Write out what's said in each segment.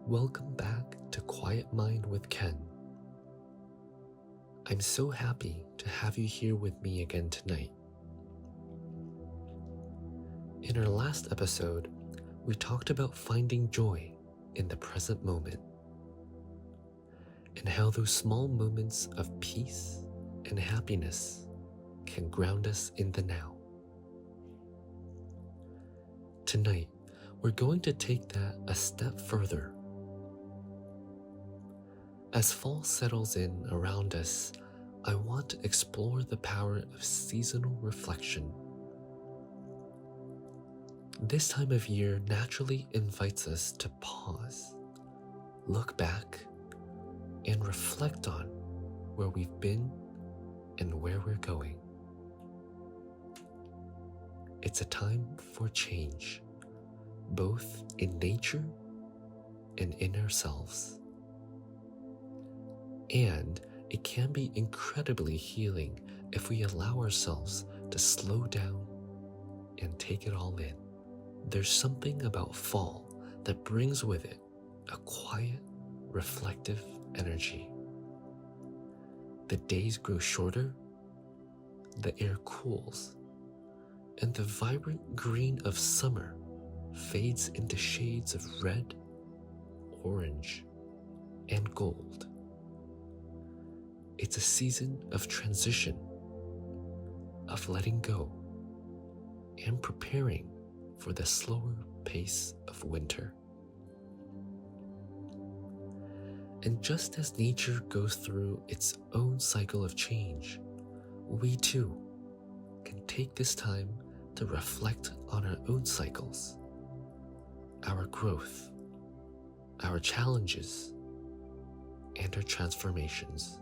Welcome back to Quiet Mind with Ken. I'm so happy to have you here with me again tonight. In our last episode, we talked about finding joy in the present moment and how those small moments of peace and happiness can ground us in the now. Tonight, we're going to take that a step further. As fall settles in around us, I want to explore the power of seasonal reflection. This time of year naturally invites us to pause, look back, and reflect on where we've been and where we're going. It's a time for change, both in nature and in ourselves. And it can be incredibly healing if we allow ourselves to slow down and take it all in. There's something about fall that brings with it a quiet, reflective energy. The days grow shorter, the air cools, and the vibrant green of summer fades into shades of red, orange, and gold. It's a season of transition, of letting go, and preparing for the slower pace of winter. And just as nature goes through its own cycle of change, we too can take this time to reflect on our own cycles, our growth, our challenges, and our transformations.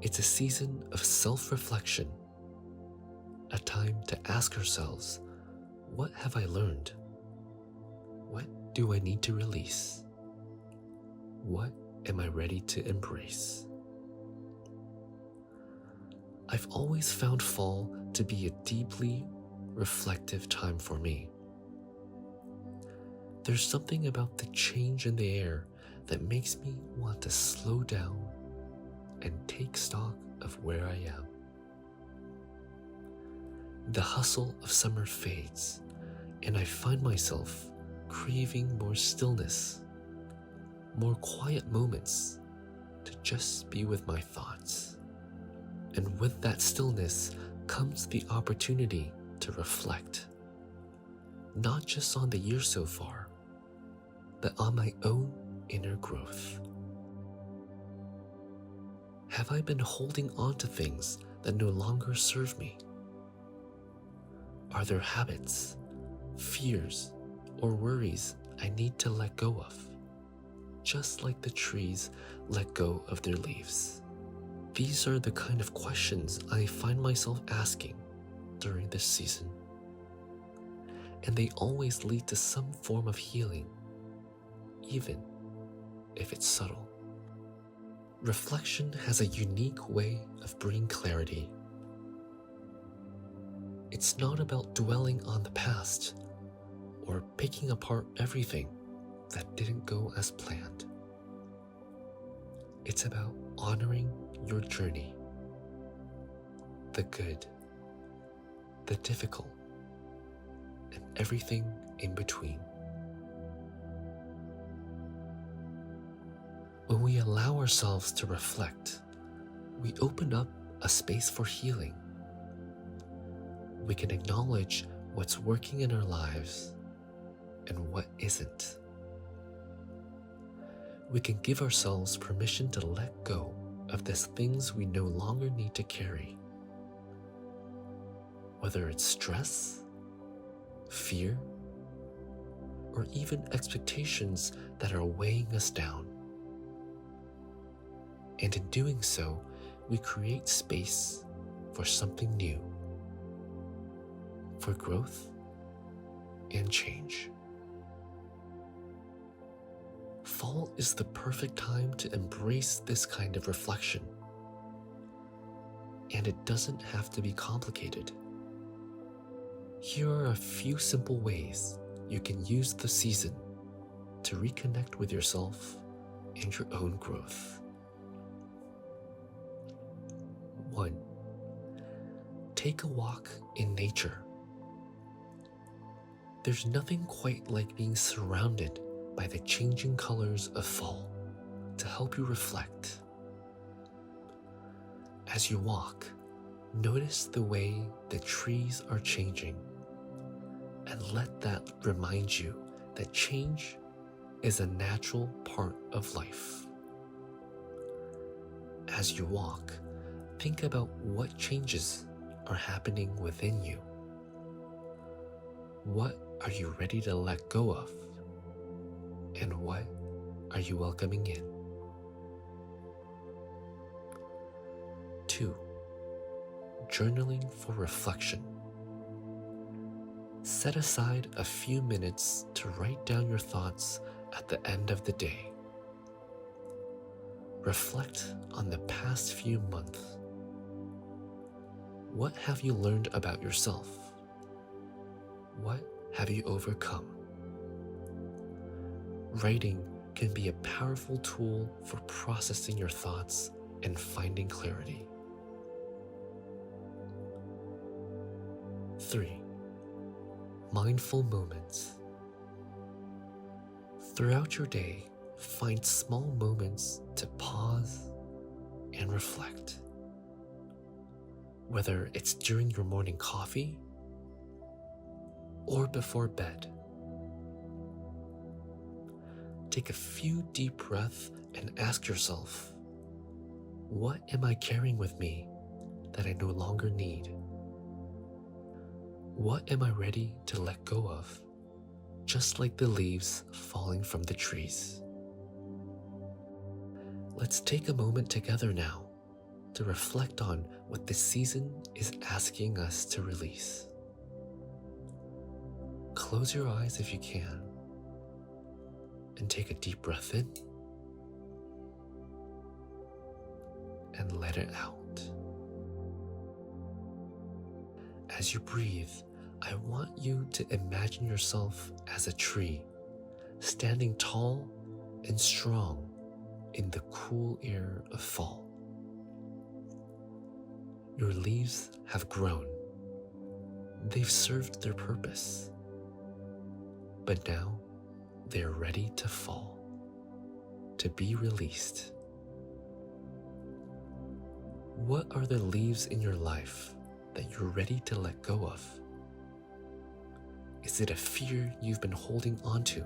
It's a season of self-reflection, a time to ask ourselves, what have I learned? What do I need to release? What am I ready to embrace? I've always found fall to be a deeply reflective time for me. There's something about the change in the air that makes me want to slow down and take stock of where I am. The hustle of summer fades, and I find myself craving more stillness, more quiet moments to just be with my thoughts. And with that stillness comes the opportunity to reflect, not just on the year so far, but on my own inner growth. Have I been holding on to things that no longer serve me? Are there habits, fears, or worries I need to let go of, just like the trees let go of their leaves? These are the kind of questions I find myself asking during this season, and they always lead to some form of healing, even if it's subtle. Reflection has a unique way of bringing clarity. It's not about dwelling on the past or picking apart everything that didn't go as planned. It's about honoring your journey, the good, the difficult, and everything in between. When we allow ourselves to reflect, we open up a space for healing. We can acknowledge what's working in our lives and what isn't. We can give ourselves permission to let go of these things we no longer need to carry. Whether it's stress, fear, or even expectations that are weighing us down. And in doing so, we create space for something new, for growth and change. Fall is the perfect time to embrace this kind of reflection. And it doesn't have to be complicated. Here are a few simple ways you can use the season to reconnect with yourself and your own growth. 1. Take a walk in nature. There's nothing quite like being surrounded by the changing colors of fall to help you reflect. As you walk, notice the way the trees are changing, and let that remind you that change is a natural part of life. As you walk, think about what changes are happening within you. What are you ready to let go of? And what are you welcoming in? 2. Journaling for reflection. Set aside a few minutes to write down your thoughts at the end of the day. Reflect on the past few months. What have you learned about yourself? What have you overcome? Writing can be a powerful tool for processing your thoughts and finding clarity. 3. Mindful moments. Throughout your day, find small moments to pause and reflect. Whether it's during your morning coffee or before bed. Take a few deep breaths and ask yourself, what am I carrying with me that I no longer need? What am I ready to let go of, just like the leaves falling from the trees? Let's take a moment together now to reflect on what this season is asking us to release. Close your eyes if you can, and take a deep breath in and let it out. As you breathe, I want you to imagine yourself as a tree, standing tall and strong in the cool air of fall. Your leaves have grown. They've served their purpose. But now they're ready to fall, to be released. What are the leaves in your life that you're ready to let go of? Is it a fear you've been holding onto?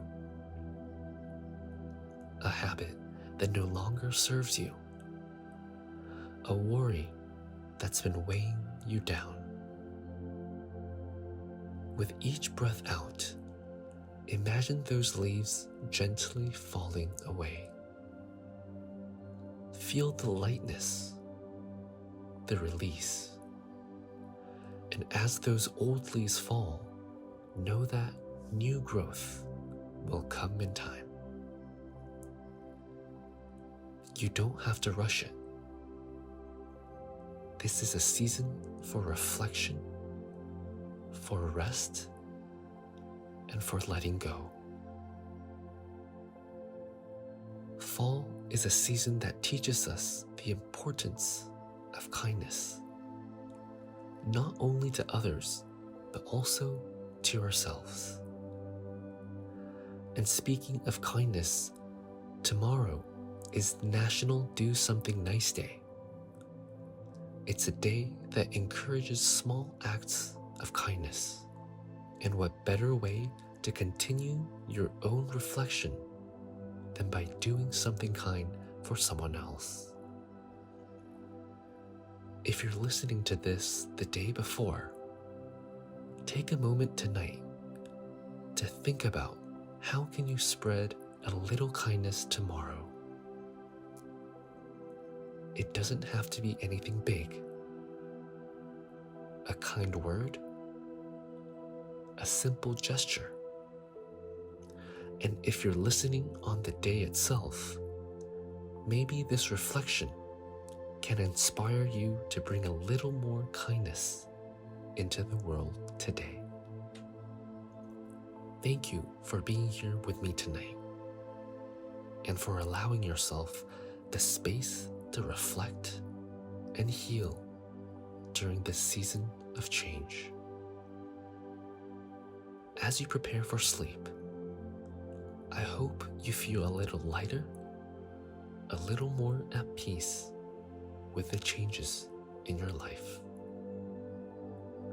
A habit that no longer serves you? A worry that's been weighing you down? With each breath out, imagine those leaves gently falling away. Feel the lightness, the release. And as those old leaves fall, know that new growth will come in time. You don't have to rush it. This is a season for reflection, for rest, and for letting go. Fall is a season that teaches us the importance of kindness, not only to others, but also to ourselves. And speaking of kindness, tomorrow is National Do Something Nice Day. It's a day that encourages small acts of kindness. And what better way to continue your own reflection than by doing something kind for someone else? If you're listening to this the day before, take a moment tonight to think about how can you spread a little kindness tomorrow. It doesn't have to be anything big. A kind word, a simple gesture. And if you're listening on the day itself, maybe this reflection can inspire you to bring a little more kindness into the world today. Thank you for being here with me tonight. and for allowing yourself the space to reflect and heal during this season of change. As you prepare for sleep, I hope you feel a little lighter, a little more at peace with the changes in your life.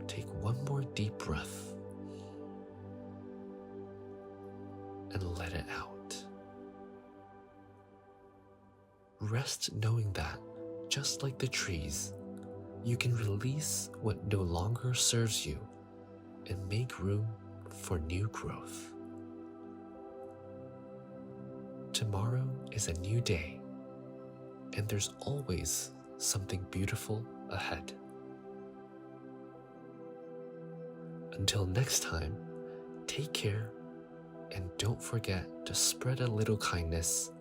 Take one more deep breath and let it out. Rest knowing that, just like the trees, you can release what no longer serves you and make room for new growth. Tomorrow is a new day, and there's always something beautiful ahead. Until next time, take care and don't forget to spread a little kindness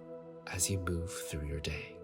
as you move through your day.